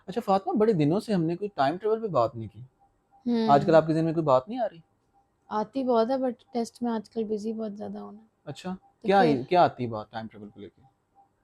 अच्छा फातिमा, बड़े दिनों से हमने कोई टाइम ट्रेवल पे बात नहीं की। आजकल हम्म। आपके दिन में कोई बात नहीं आ रही? आती बहुत है बट टेस्ट में आजकल बिजी बहुत ज्यादा होना। अच्छा, तो क्या फिर क्या आती है बात टाइम ट्रेवल को लेके?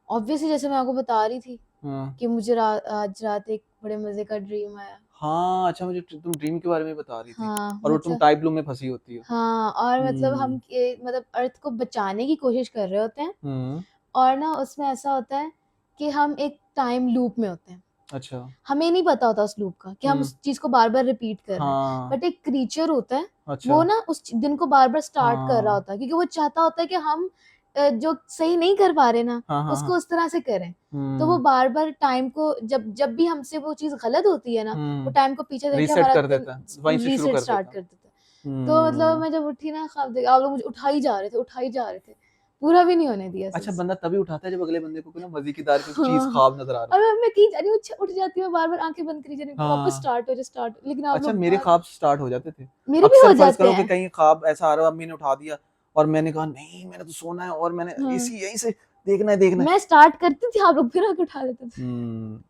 ऑब्वियसली जैसे मैं आपको बता रही थी हाँ कि मुझे आज रात एक बड़े मजे का ड्रीम आया। हाँ, अच्छा मुझे तुम ड्रीम के बारे में बता रही थी। हाँ और वो तुम मतलब। टाइप लूम में फंसी होती हो। हाँ और मतलब हम हम्म। मतलब अर्थ को बचाने की कोशिश कर रहे होते हैं। हम्म। और ना उसमें ऐसा होता है कि हम एक टाइम लूप में होते हैं। अच्छा। हमें नहीं पता होता उस लूप का कि हम हम्म। उस चीज को बार बार रिपीट कर रहे हैं। हाँ। बट एक क्रीचर होता है। अच्छा। वो ना उस दिन को बार बार स्टार्ट कर रहा हाँ होता है क्योंकि वो चाहता होता है कि हम जो सही नहीं कर पा रहे ना हाँ हाँ उसको हाँ। उस तरह से करें। तो वो हम्म। बार बार टाइम को जब जब भी हमसे वो चीज गलत होती है ना वो हम्म। टाइम को पीछे देके रीसेट हमारा कर दिन देता है, वहीं से शुरू रीसेट कर स्टार्ट देता है। कर देता है। तो मतलब हम्म। मैं जब उठी ना ख्वाब देख आप लोग मुझे उठा ही जा रहे थे उठा ही जा रहे थे। पूरा भी नहीं होने दिया अच्छा, सच। बंदा तभी उठाता है जब अगले बंदे को कोई ना मजेदार कोई चीज हाँ। ख्वाब नजर आ रहा और मैं की जा रही हूँ उठ जाती हूँ बार बार आंखें बंद करी जा रही हो। हूँ वापस हाँ। स्टार्ट हो जाए स्टार्ट लेकिन आप अच्छा, लोग मेरे ख्वाब स्टार्ट हो जाते थे। मेरे भी हो अक्सर फर्ज जाते करो कि हैं। कहीं ख्वाब ऐसा आ रहा है, अम्मी ने उठा दिया और मैंने कहा नहीं मैंने तो सोना है और मैंने हाँ। इसी यहीं से देखना है देखना है। मैं स्टार्ट करती थी आप लोग फिर आके उठा देते थे। हम्म।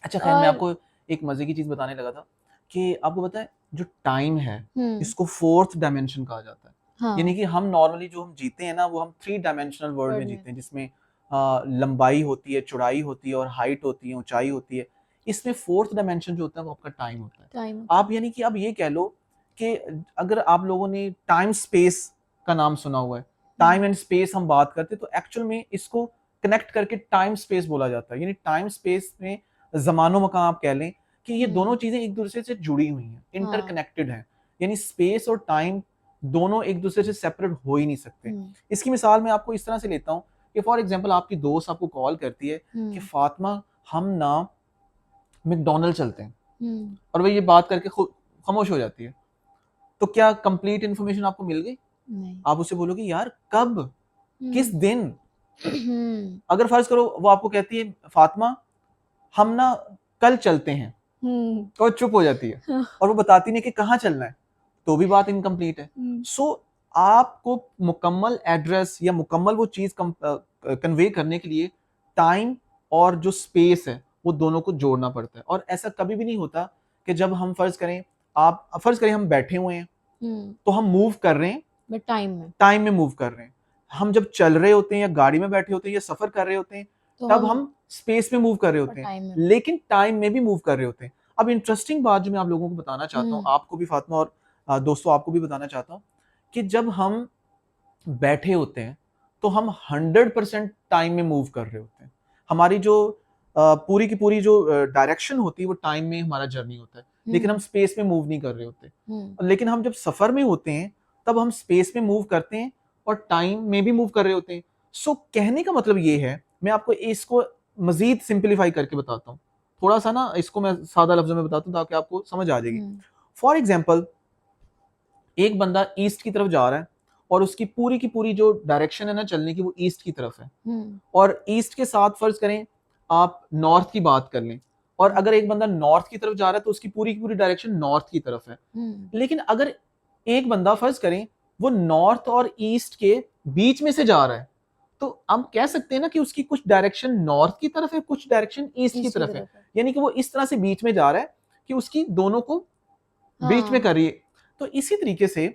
अच्छा खैर, मैं और आपको एक मजे की चीज बताने लगा था कि आपको पता है जो टाइम है हम्म। इसको फोर्थ डायमेंशन कहा जाता है। यानी हाँ कि हम नॉर्मली जो हम जीते हैं ना वो हम थ्री डायमेंशनल वर्ल्ड वर्ड में में जीते हैं, जिसमें लंबाई होती है, चौड़ाई होती है और हाइट होती है, ऊंचाई होती है। इसमें फोर्थ डायमेंशन जो होता है वो आपका टाइम होता है। टाइम होता आप है। यानी कि अब ये कह लो कि अगर आप लोगों ने टाइम स्पेस का नाम सुना हुआ है, टाइम एंड स्पेस हम बात करते हैं तो एक्चुअल में इसको कनेक्ट करके टाइम स्पेस बोला जाता है। यानी टाइम स्पेस में जमानो मकान आप कह लें कि ये दोनों हम्म। चीजें एक दूसरे से जुड़ी हुई हैं, हाँ। इंटरकनेक्टेड हैं। यानी स्पेस और टाइम दोनों एक दूसरे से सेपरेट हो ही नहीं सकते। हम्म। इसकी मिसाल मैं आपको इस तरह से लेता हूँ कि फॉर एग्जाम्पल आपकी दोस्त आपको कॉल करती है कि हम्म। फातिमा हम ना मैकडोनल्ड चलते हैं, हम्म। और वह ये बात करके खुद खामोश हो जाती है। तो क्या कंप्लीट इन्फॉर्मेशन आपको मिल गई? नहीं। आप उससे बोलोगे यार कब, किस हम्म। दिन? हम्म। अगर फर्ज करो वो आपको कहती है फातिमा हम ना कल चलते हैं, हम्म। तो चुप हो जाती है और वो बताती नहीं कि कहाँ चलना है, तो भी बात इनकम्प्लीट है। हम्म। सो आपको मुकम्मल एड्रेस या मुकम्मल वो चीज कन्वे करने के लिए टाइम और जो स्पेस है वो दोनों को जोड़ना पड़ता है। और ऐसा कभी भी नहीं होता कि जब हम फर्ज करें, आप फर्ज करें हम बैठे हुए हैं हम्म। तो हम मूव कर रहे हैं, बट टाइम में टाइम में मूव कर रहे हैं। हम जब चल रहे होते हैं या गाड़ी में बैठे होते हैं या सफर कर रहे होते हैं तो तब हम हम स्पेस में मूव कर रहे और होते हैं, टाइम में भी। लेकिन टाइम में भी मूव कर रहे होते हैं। अब इंटरेस्टिंग बात जो मैं आप लोगों को बताना चाहता हूँ, हम्म। आपको भी फातिमा और दोस्तों आपको भी बताना चाहता हूँ कि जब हम बैठे होते हैं तो हम 100% टाइम में मूव कर रहे होते हैं। हमारी जो पूरी की पूरी जो डायरेक्शन होती है वो टाइम में हमारा जर्नी होता है, लेकिन हम हम्म। स्पेस में मूव नहीं कर रहे होते। हम्म। लेकिन हम जब सफर में होते हैं तब हम स्पेस में मूव करते हैं और टाइम में भी मूव कर रहे होते हैं। सो कहने का मतलब ये है, मैं आपको इसको मजीद सिंप्लीफाई करके बताता हूँ। थोड़ा सा ना इसको मैं सादा लफ्जों में बताता हूँ ताकि आपको समझ आ जाएगी। हम्म। फॉर एग्जाम्पल एक बंदा ईस्ट की तरफ जा रहा है और उसकी पूरी की पूरी जो डायरेक्शन है ना चलने की वो ईस्ट की तरफ है, हम्म। और ईस्ट के साथ फर्ज करें आप नॉर्थ की बात कर लें, और हम्म। अगर एक बंदा नॉर्थ की तरफ जा रहा है तो उसकी पूरी की पूरी डायरेक्शन नॉर्थ की तरफ है। हम्म। लेकिन अगर एक बंदा फर्ज करें वो नॉर्थ और ईस्ट के बीच में से जा रहा है, तो हम कह सकते हैं ना कि उसकी कुछ डायरेक्शन नॉर्थ की तरफ है, कुछ डायरेक्शन ईस्ट की ईस्ट की तरफ है। तरफ है। यानी कि वो इस तरह से बीच में जा रहा है कि उसकी दोनों को बीच में हाँ। करिए। तो इसी तरीके से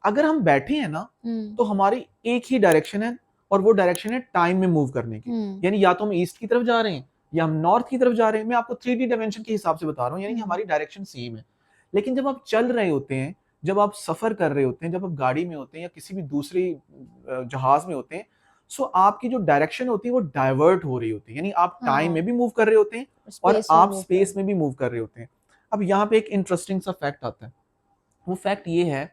अगर हम बैठे हैं ना हम्म। तो हमारी एक ही डायरेक्शन है, और वो डायरेक्शन है टाइम में मूव करने की। हम्म। यानी या तो हम ईस्ट की तरफ जा रहे हैं या हम नॉर्थ की तरफ जा रहे हैं। मैं आपको 3D डायमेंशन के हिसाब से बता रहा हूँ, यानी कि हम्म। हमारी डायरेक्शन सेम है। लेकिन जब आप चल रहे होते हैं, जब आप सफर कर रहे होते हैं, जब आप गाड़ी में होते हैं या किसी भी दूसरी जहाज में होते हैं, सो आपकी जो डायरेक्शन होती है वो डाइवर्ट हो रही होती है। यानी आप टाइम में हाँ भी मूव कर रहे होते हैं और स्पेस में आप मूव कर स्पेस रहे में भी मूव कर रहे होते हैं। अब यहाँ पे एक इंटरेस्टिंग सा फैक्ट आता है। वो फैक्ट ये है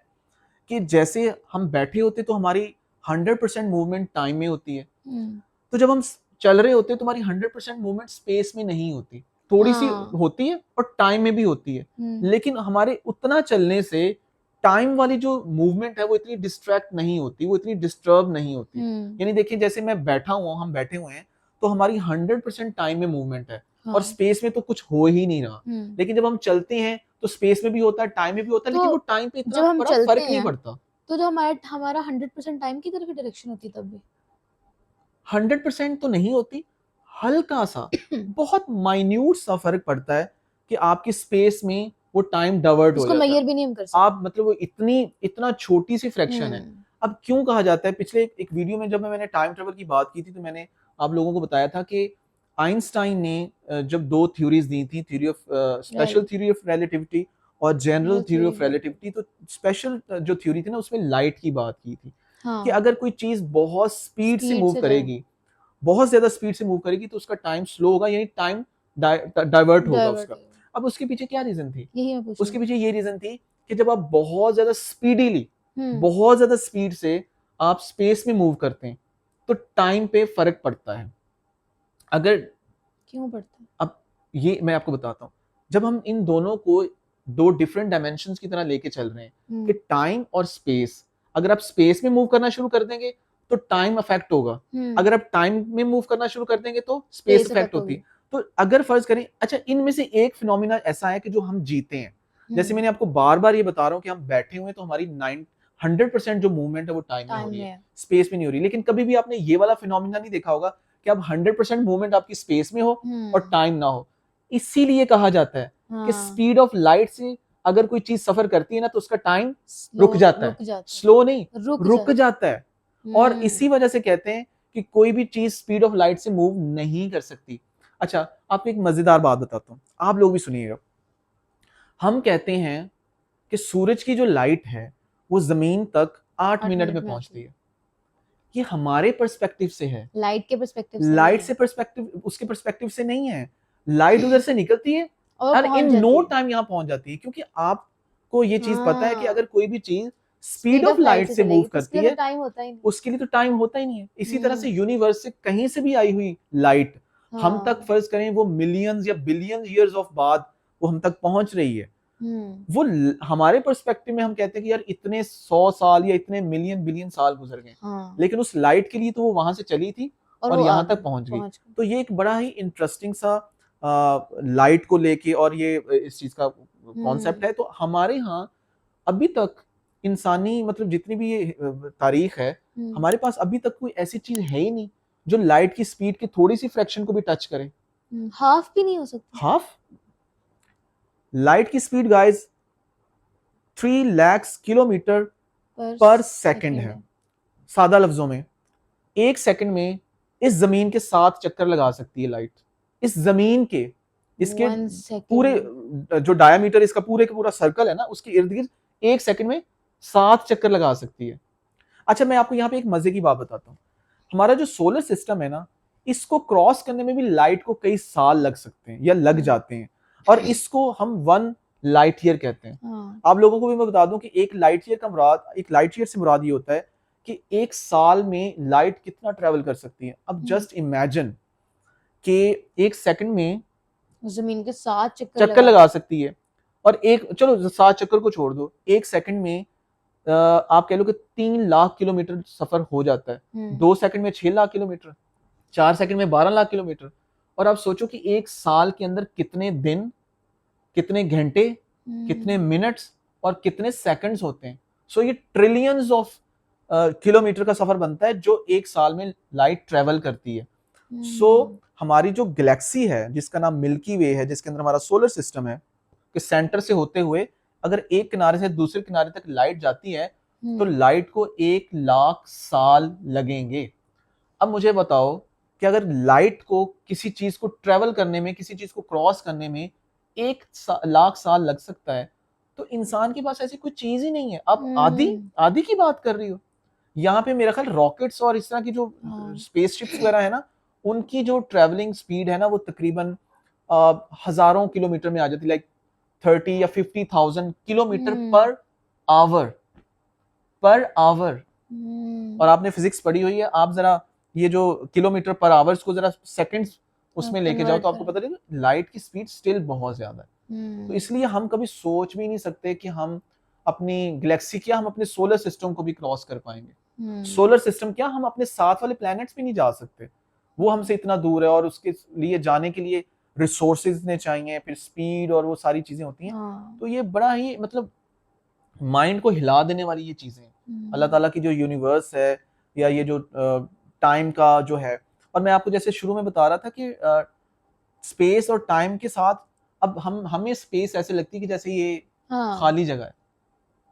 कि जैसे हम बैठे होते तो हमारी 100% मूवमेंट टाइम में होती है, हम्म। तो जब हम चल रहे होते हैं तो हमारी 100% मूवमेंट स्पेस में नहीं होती, थोड़ी सी हाँ। होती है और टाइम में भी होती है। हम्म। लेकिन हमारे उतना चलने से टाइम वाली जो मूवमेंट है वो इतनी डिस्ट्रैक्ट नहीं होती, वो इतनी डिस्टर्ब नहीं होती। हम्म। यानी देखिए जैसे मैं बैठा हुआ हम बैठे हुए हैं तो हमारी 100% टाइम में मूवमेंट है और हाँ। स्पेस में तो कुछ हो ही नहीं रहा। हम्म। लेकिन जब हम चलते हैं तो स्पेस में भी होता है, टाइम में भी होता है, तो लेकिन वो टाइम पे इतना जब हम बड़ा चलते फर्क नहीं हैं पड़ता। तो जो हमारा हमारा 100% टाइम की तरफ ही डायरेक्शन होती है तब भी। 100% तो नहीं होती, हल्का सा बहुत माइन्यूट सा फर्क पड़ता है कि आपकी स्पेस में वो टाइम डाइवर्ट हो उसको जाता है। मेजर भी नहीं हम कर सकते। आप मतलब वो इतना छोटी सी फ्रैक्शन है। अब क्यों कहा जाता है, पिछले एक वीडियो में जब मैंने टाइम ट्रेवल की बात की थी तो मैंने आप लोगों को बताया था कि आइंस्टाइन ने जब दो थ्योरीज दी थी, theory of special theory of relativity और जनरल थ्योरी ऑफ रिलेटिविटी, तो स्पेशल जो थ्योरी थी ना उसमें लाइट की बात की थी कि अगर कोई चीज बहुत स्पीड से मूव करेगी, बहुत ज्यादा स्पीड से मूव करेगी तो उसका टाइम स्लो होगा, यानी टाइम डाइवर्ट होगा उसका। अब उसके पीछे क्या रीजन थी? उसके पीछे ये रीजन थी कि जब आप बहुत ज्यादा स्पीडीली, बहुत ज्यादा स्पीड से आप स्पेस में मूव करते हैं तो टाइम पे फर्क पड़ता है। अगर क्यों पड़ता है? अब ये मैं आपको बताता हूँ, जब हम इन दोनों को दो डिफरेंट डायमेंशंस की तरह लेके चल रहे हैं कि टाइम और स्पेस, अगर आप स्पेस में मूव करना शुरू कर देंगे तो टाइम अफेक्ट होगा, अगर आप टाइम में मूव करना शुरू कर देंगे तो स्पेस अफेक्ट होती है। तो अगर फर्ज करें, अच्छा इनमें से एक फिनोमिना ऐसा है कि जो हम जीते हैं, जैसे मैंने आपको बार बार ये बता रहा हूँ कि हम बैठे हुए हैं तो हमारी 100% जो मूवमेंट है वो टाइम में हो रही है, स्पेस में नहीं हो रही। लेकिन कभी भी आपने ये वाला फिनोमिना नहीं देखा होगा कि अब 100% मूवमेंट आपकी स्पेस में हो और टाइम ना हो। इसीलिए कहा जाता है कि स्पीड ऑफ लाइट से अगर कोई चीज सफर करती है ना तो उसका टाइम रुक जाता है, स्लो नहीं, रुक जाता है। और इसी वजह से कहते हैं कि कोई भी चीज स्पीड ऑफ लाइट से मूव नहीं कर सकती। अच्छा, आपको एक मजेदार बात बताता हूं, आप लोग भी सुनिएगा। हम कहते हैं कि सूरज की जो लाइट है वो जमीन तक 8 मिनट में पहुंचती है। ये हमारे पर्सपेक्टिव से है, लाइट के पर्सपेक्टिव से, लाइट से पर्सपेक्टिव, उसके पर्सपेक्टिव से नहीं है। लाइट उधर से निकलती है और इन नो टाइम यहाँ पहुंच जाती है, क्योंकि आपको ये चीज पता है कि अगर कोई भी चीज स्पीड ऑफ लाइट से मूव करती है उसके लिए तो टाइम होता ही नहीं है। इसी तरह से यूनिवर्स से कहीं से भी आई हुई लाइट हम तक फर्ज करें वो मिलियंस या बिलियंस ईयर्स ऑफ बाद वो हम तक पहुंच रही है, वो हमारे पर्सपेक्टिव में हम कहते हैं कि यार इतने 100 साल या इतने मिलियन बिलियन साल गुजर गए, लेकिन उस लाइट के लिए तो वो वहां से चली थी और यहाँ तक पहुंच गई। तो ये एक बड़ा ही इंटरेस्टिंग सा लाइट को लेके और ये इस चीज का कॉन्सेप्ट है। तो हमारे यहाँ अभी तक इंसानी मतलब जितनी भी ये तारीख है, हमारे पास अभी तक कोई ऐसी चीज है ही नहीं जो लाइट की स्पीड की थोड़ी सी फ्रैक्शन को भी टच करे। हाफ भी नहीं हो सकती। हाफ लाइट की स्पीड गाइस 3 लाख किलोमीटर पर सेकंड है। सादा लफ्जों में एक सेकंड में इस जमीन के 7 चक्कर लगा सकती है लाइट। इस जमीन के, इसके पूरे जो डायमीटर इसका पूरे का पूरा सर्कल है ना, उसके इर्द गिर्द एक सेकंड में 7 चक्कर लगा सकती है। अच्छा, मैं आपको यहाँ पे एक मजे की बात बताता हूँ। हमारा जो सोलर सिस्टम है ना, इसको क्रॉस करने में भी लाइट को कई साल लग सकते हैं या लग जाते हैं, और इसको हम 1 लाइट ईयर कहते हैं। आप लोगों को भी मैं बता दूं कि एक लाइट ईयर से मुराद ये होता है कि एक साल में लाइट कितना ट्रेवल कर सकती है। अब जस्ट इमेजिन कि एक सेकंड में जमीन के 7 चक्कर लगा सकती है, और एक, चलो 7 चक्कर को छोड़ दो, एक सेकंड में आप कह लो कि 3 लाख किलोमीटर सफर हो जाता है। 2 सेकंड में 6 लाख किलोमीटर, 4 सेकंड में 12 लाख किलोमीटर। और आप सोचो कि एक साल के अंदर कितने दिन, कितने घंटे, कितने मिनट्स और कितने सेकंड्स होते हैं। सो ये ट्रिलियंस ऑफ किलोमीटर का सफर बनता है जो एक साल में लाइट ट्रेवल करती है। सो हमारी जो गैलेक्सी है जिसका नाम मिल्की वे है, जिसके अंदर हमारा सोलर सिस्टम है, कि सेंटर से होते हुए अगर एक किनारे से दूसरे किनारे तक लाइट जाती है तो लाइट को 1 लाख साल लगेंगे। अब मुझे बताओ कि अगर लाइट को किसी चीज को ट्रेवल करने में, किसी चीज को क्रॉस करने में 1 लाख साल लग सकता है, तो इंसान के पास ऐसी कोई चीज ही नहीं है। अब आदि की बात कर रही हो। यहाँ पे मेरा ख्याल रॉकेट्स और इस तरह की जो स्पेसशिप्स वगैरह है ना, उनकी जो ट्रेवलिंग स्पीड है ना वो तकरीबन हजारों किलोमीटर में आ जाती है, लाइक 30 या 50,000 किलोमीटर पर आवर। और आपने फिजिक्स पढ़ी हुई है, आप जरा ये जो किलोमीटर पर आवर्स को जरा सेकंड्स उसमें लेके जाओ तो आपको पता लगेगा लाइट की स्पीड स्टिल बहुत ज्यादा है। तो इसलिए हम कभी सोच भी नहीं सकते कि हम अपनी गैलेक्सी क्या, हम अपने सोलर सिस्टम को भी क्रॉस कर पाएंगे। सोलर सिस्टम क्या, हम अपने साथ वाले प्लैनेट्स भी नहीं जा सकते, वो हमसे इतना दूर है, और उसके लिए जाने के लिए रिसोर्सेज इतने चाहिए, फिर स्पीड और वो सारी चीजें होती हैं। तो ये बड़ा ही मतलब माइंड को हिला देने वाली ये चीजें। अल्लाह ताला की जो यूनिवर्स है या ये जो टाइम का जो है और मैं आपको जैसे शुरू में बता रहा था कि स्पेस और टाइम के साथ अब हमें स्पेस ऐसे लगती है कि जैसे ये हाँ खाली जगह है,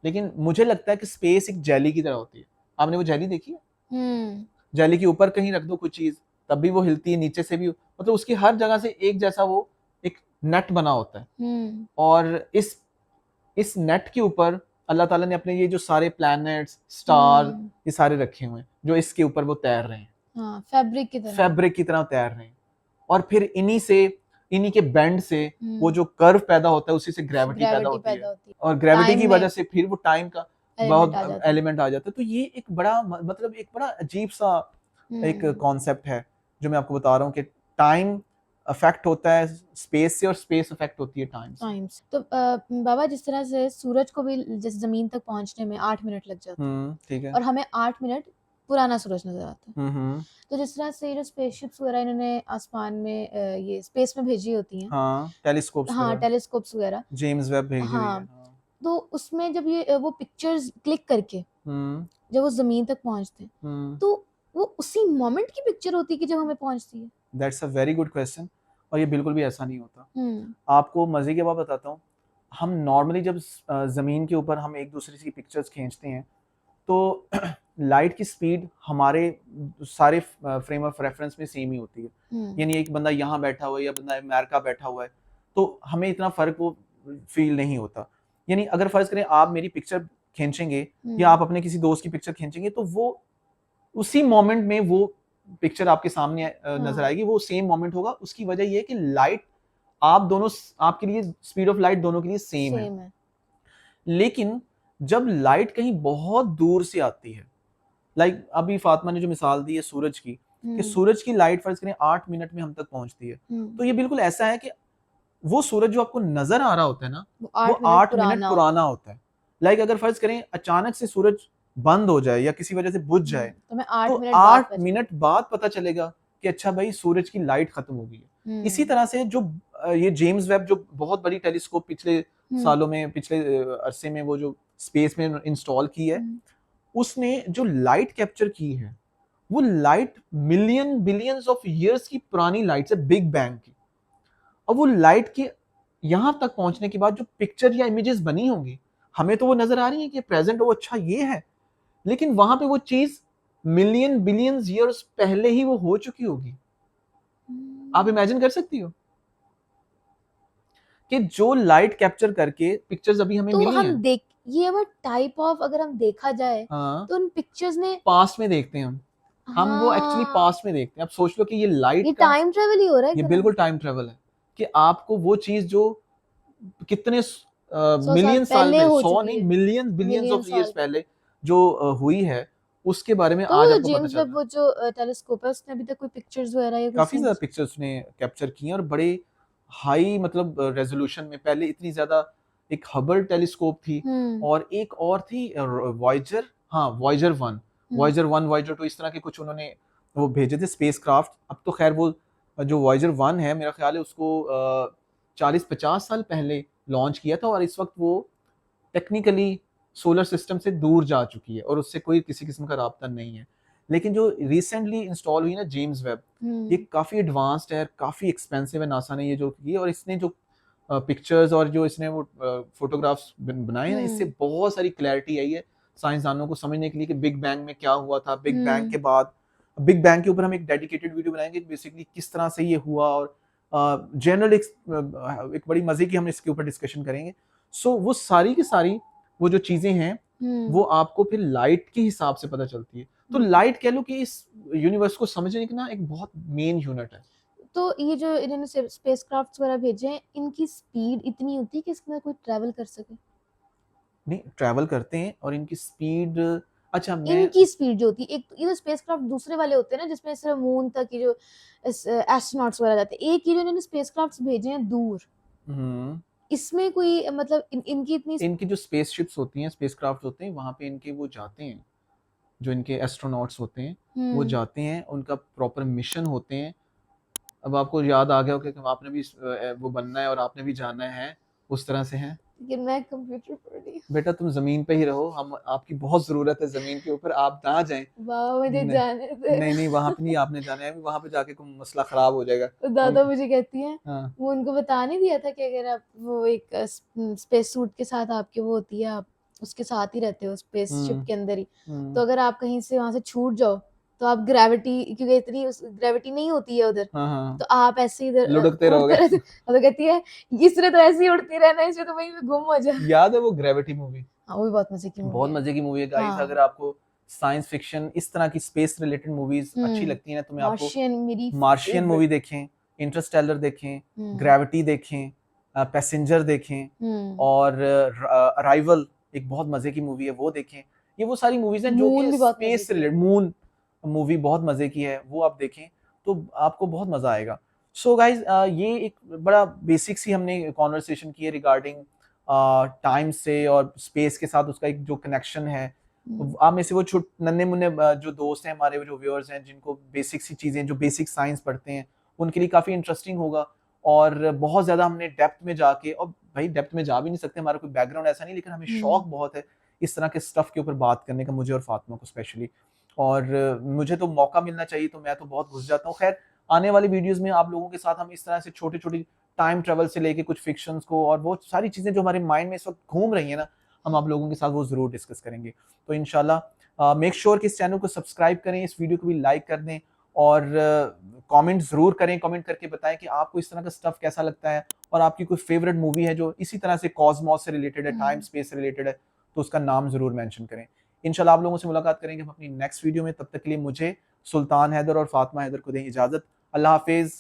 लेकिन मुझे लगता है कि स्पेस एक जेली की तरह होती है। आपने वो जेली देखी है? हम्म जेली के ऊपर कहीं रख दो कुछ चीज, तब भी वो हिलती है, नीचे से भी, मतलब उसकी हर जगह से एक जैसा वो एक नेट बना होता है। हम्म और इस नेट के ऊपर अल्लाह ताला ने अपने ये जो सारे प्लैनेट्स, स्टार, हम्म ये सारे रखे हुए हैं जो इसके ऊपर वो तैर रहे हैं, हाँ फैब्रिक की तरह। फैब्रिक की तरह तैर रहे हैं। और फिर इन्हीं के बेंड से वो हम्म जो कर्व पैदा होता है, उसी से ग्रेविटी पैदा ग्रेविटी होती पैदा है, होती है, और ग्रेविटी टाइम की में वजह से फिर वो टाइम का एलिमेंट आ बहुत जाता है। एलिमेंट आ जाता है। तो ये एक बड़ा मतलब एक बड़ा अजीब सा एक हम्म कॉन्सेप्ट है जो मैं आपको बता रहा हूँ कि टाइम अफेक्ट होता है स्पेस से और स्पेस अफेक्ट होती है टाइम से। टाइम्स तो बाबा जिस तरह से सूरज को भी जैसे जमीन तक पहुंचने में 8 मिनट लग जाते हैं ठीक है। और हमें 8 मिनट पुराना सूरज नजर आता है। हम्म। तो जिस तरह से ये जो स्पेसशिप्स वगैरह इन्होंने आसमान में ये स्पेस में भेजी होती हैं, हाँ, टेलीस्कोप्स हाँ वगैरह, टेलीस्कोप्स वगैरह, जेम्स वेब भेजी हुई है। हाँ हाँ। तो उसमें जब ये वो पिक्चर्स क्लिक करके हम्म जब वो जमीन तक पहुंचते हैं हम्म तो वो उसी मोमेंट की पिक्चर होती है कि जब हमें पहुंचती है। That's a very good question. और ये बिल्कुल भी ऐसा नहीं होता। हम्म आपको मजे की बात बताता हूँ, हम नॉर्मली जब जमीन के ऊपर हम एक दूसरे की पिक्चर्स खींचते हैं तो लाइट की स्पीड हमारे सारे फ्रेम ऑफ रेफरेंस में सेम ही होती है। हम्म यानी एक बंदा यहाँ बैठा हुआ है या बंदा अमेरिका बैठा हुआ है, तो हमें इतना फर्क वो फील नहीं होता। यानी अगर फर्ज करें आप मेरी पिक्चर खींचेंगे या आप अपने किसी दोस्त की पिक्चर खींचेंगे, तो वो उसी मोमेंट में वो पिक्चर आपके सामने नजर हाँ आएगी, वो सेम मोमेंट होगा। उसकी वजह ये है कि लाइट, आप दोनों, आपके लिए स्पीड ऑफ लाइट दोनों के लिए सेम है। सेम है। लेकिन जब लाइट कहीं बहुत दूर से आती है, लाइक अभी फातिमा ने जो मिसाल दी है सूरज की, कि हम्म सूरज की लाइट फर्ज करें 8 मिनट में हम तक पहुंचती है, हम्म तो ये बिल्कुल ऐसा है कि वो सूरज जो आपको नजर आ रहा होता है ना, वो वो 8 मिनट 8 मिनट पुराना होता पुराना होता है। लाइक अगर फर्ज करें अचानक से सूरज बंद हो जाए या किसी वजह से बुझ है। जाए, तो मैं तो 8 मिनट बाद 8 पता चलेगा। मिनट बाद पता चलेगा कि अच्छा भाई सूरज की लाइट खत्म हो गई है। इसी हम्म तरह से जो ये जेम्स वेब जो बहुत बड़ी टेलीस्कोप पिछले हम्म सालों में, पिछले अरसे में वो जो स्पेस में इंस्टॉल की है, हम्म उसने जो लाइट कैप्चर की है, वो light million billions of years की पुरानी लाइट है, बिग बैंग की। और वो लाइट के यहां तक पहुंचने के बाद जो पिक्चर या इमेजेस बनी होंगी, हमें तो वो नजर आ रही है कि प्रेजेंट वो अच्छा ये है, लेकिन वहां पे वो चीज मिलियन बिलियंस ईयर्स पहले ही वो हो चुकी होगी। आप हम्म। इमेजिन कर सकती हो कि जो लाइट कैप्चर करके पिक्चर्स अभी हमें तो मिली हम हैं। देख ये वो टाइप ऑफ अगर हम देखा जाए हाँ, तो उन पिक्चर्स ने, पास्ट में देखते हैं हम वो एक्चुअली हाँ पास्ट में देखते हैं। अब सोच लो कि ये लाइट ये का, टाइम ट्रेवल ही हो रहा है एक ये तरह बिल्कुल से। टाइम ट्रेवल है कि आपको वो चीज जो कितने 100 साल मिलियन साल पहले पहले, हो 100 चुकी नहीं है, million billions million of years साल पहले। पहले जो हुई है, उसके बारे में तो आज वो आपको पता जेम्स चल वेब रहा है। वो जो टेलीस्कोप है उसने अभी तक कोई पिक्चर्स वगैरह या कोई काफी ज्यादा सीन्स। पिक्चर्स ने कैप्चर की हैं और बड़े हाई मतलब रेजोल्यूशन में। पहले इतनी ज्यादा, एक हबल टेलीस्कोप थी हम्म और एक और थी वॉयजर, हाँ वॉयजर 1, हम्म वॉयजर 1, वॉयजर 2, इस तरह के कुछ उन्होंने वो भेजे थे स्पेस क्राफ्ट। अब तो खैर वो जो वॉयजर 1 है, मेरा ख्याल है उसको 40-50 साल पहले लॉन्च किया था, और इस वक्त वो टेक्निकली सोलर सिस्टम से दूर जा चुकी है और उससे कोई किसी किस्म का राब्ता नहीं है। लेकिन जो रिसेंटली इंस्टॉल हुई ना जेम्स वेब, ये हम्म काफ़ी एडवांस्ड है, काफ़ी एक्सपेंसिव है नासा ने ये जो की, और इसने जो पिक्चर्स और जो इसने वो फोटोग्राफ्स बनाए ना, इससे हम्म बहुत सारी क्लैरिटी आई है साइंसदानों को समझने के लिए कि बिग बैंग में क्या हुआ था, बिग बैंग हम्म के बाद। बिग बैंग के ऊपर हम एक डेडिकेटेड वीडियो बनाएंगे बेसिकली किस तरह से ये हुआ, और जनरल एक बड़ी मजे की हम इसके ऊपर डिस्कशन करेंगे। सो वो सारी की सारी वो जो चीजें हैं, वो हम्म आपको फिर लाइट के हिसाब से पता चलती है। तो हम्म। लाइट कह लो कि इस यूनिवर्स को समझने का ना एक बहुत मेन यूनिट है। तो ये जो इन्होंने स्पेस क्राफ्ट वगैरह भेजे हैं इनकी स्पीड इतनी होती है कि इसके अंदर कोई ट्रैवल कर सके। नहीं, ट्रैवल करते हैं और इनकी स्पीड, अच्छा मैं, इनकी स्पीड जो होती है, एक ये जो स्पेसक्राफ्ट दूसरे वाले होते हैं ना जिसमें सिर्फ मून तक ये जो एस्ट्रोनॉट्स वगैरह जाते हैं, एक ये जो इन्होंने स्पेसक्राफ्ट भेजे हैं दूर, हम्म, इसमें कोई मतलब इनकी इतनी। इनकी जो स्पेस शिप्स होती हैं, स्पेस क्राफ्ट होते हैं, वहां पे इनके वो जाते हैं, जो इनके एस्ट्रोनॉट्स होते हैं वो हम्म जाते हैं, उनका प्रॉपर मिशन होते हैं। अब आपको याद आ गया होगा कि आपने भी वो बनना है और आपने भी जाना है, उस तरह से है। लेकिन मैं कंप्यूटर पढ़ रही हूँ। बेटा तुम जमीन पे ही रहो, हम आपकी बहुत जरूरत है जमीन के ऊपर, आप ना जाएं। बाबा मुझे नहीं जाने दे। नहीं नहीं, वहां पे नहीं आपने जाना है, वहां पे जाके कोई मसला खराब हो जाएगा। तो दादा हम मुझे कहती हैं, हाँ वो उनको बता नहीं दिया था कि अगर आप वो एक स्पेस सूट के साथ आपकी वो होती है, आप उसके साथ ही रहते हो स्पेस शिप हम्म के अंदर ही, तो हम्म, अगर आप कहीं से वहां से छूट जाओ तो आप ग्रेविटी, क्योंकि इतनी ग्रेविटी नहीं होती है उधर, हाँ हाँ, तो आप ऐसे इधर लुढ़कते उड़ते रहोगे। रहते। और तो कहती है इसने तो ऐसे ही उड़ती रहना है, इसमें तो वहीं पे गुम हो जा। याद है वो ग्रेविटी मूवी? हाँ वो भी बहुत मजे की मूवी बहुत है। मजे की मूवी है गाइस। हाँ। अगर आपको साइंस फिक्शन इस तरह की स्पेस रिलेटेड मूवीज अच्छी लगती है ना, तो मैं आपको मार्शियन मेरी मार्शियन फेवरेट। मूवी देखें, इंटरस्टेलर देखें, हम्म। ग्रेविटी देखें, पैसेंजर देखें, हम्म। और अराइवल एक बहुत मजे की मूवी है, वो देखें। ये वो सारी मूवीज हैं जो मून कि भी बहुत मजे स्पेस से की है। रिलेटेड, मून मूवी बहुत मजे की है, वो आप देखें तो आपको बहुत मजा आएगा। सो गाइज ये एक बड़ा बेसिक सी हमने कॉन्वर्सेशन की है रिगार्डिंग टाइम से और स्पेस के साथ उसका एक जो कनेक्शन है। आप में से वो छोट नन्हे मुन्ने जो दोस्त हैं हमारे, जो व्यूअर्स हैं, जिनको बेसिक सी चीजें, जो बेसिक साइंस पढ़ते हैं, उनके लिए काफी इंटरेस्टिंग होगा। और बहुत ज्यादा हमने डेप्थ में जाके, और भाई डेप्थ में जा भी नहीं सकते, हमारा कोई बैकग्राउंड ऐसा नहीं, लेकिन हमें शौक बहुत है इस तरह के स्टफ के ऊपर बात करने का, मुझे और फातिमा को स्पेशली। और मुझे तो मौका मिलना चाहिए, तो मैं तो बहुत घुस जाता हूँ। खैर, आने वाली वीडियोस में आप लोगों के साथ हम इस तरह से छोटी छोटी टाइम ट्रेवल से लेके कुछ फिक्शंस को, और वो सारी चीजें जो हमारे माइंड में इस वक्त घूम रही है ना, हम आप लोगों के साथ वो जरूर डिस्कस करेंगे। तो इंशाल्लाह मेक श्योर कि इस चैनल को सब्सक्राइब करें, इस वीडियो को भी लाइक कर दें, और कमेंट जरूर करें, कमेंट करके बताएं कि आपको इस तरह का स्टफ कैसा लगता है, और आपकी कोई फेवरेट मूवी है जो इसी तरह से कॉस्मोस से रिलेटेड है, टाइम स्पेस से रिलेटेड है, तो उसका नाम जरूर मेंशन करें। इंशाल्लाह आप लोगों से मुलाकात करेंगे हम अपनी नेक्स्ट वीडियो में। तब तक के लिए मुझे, सुल्तान हैदर और फातिमा हैदर को दें इजाजत। अल्लाह हाफिज।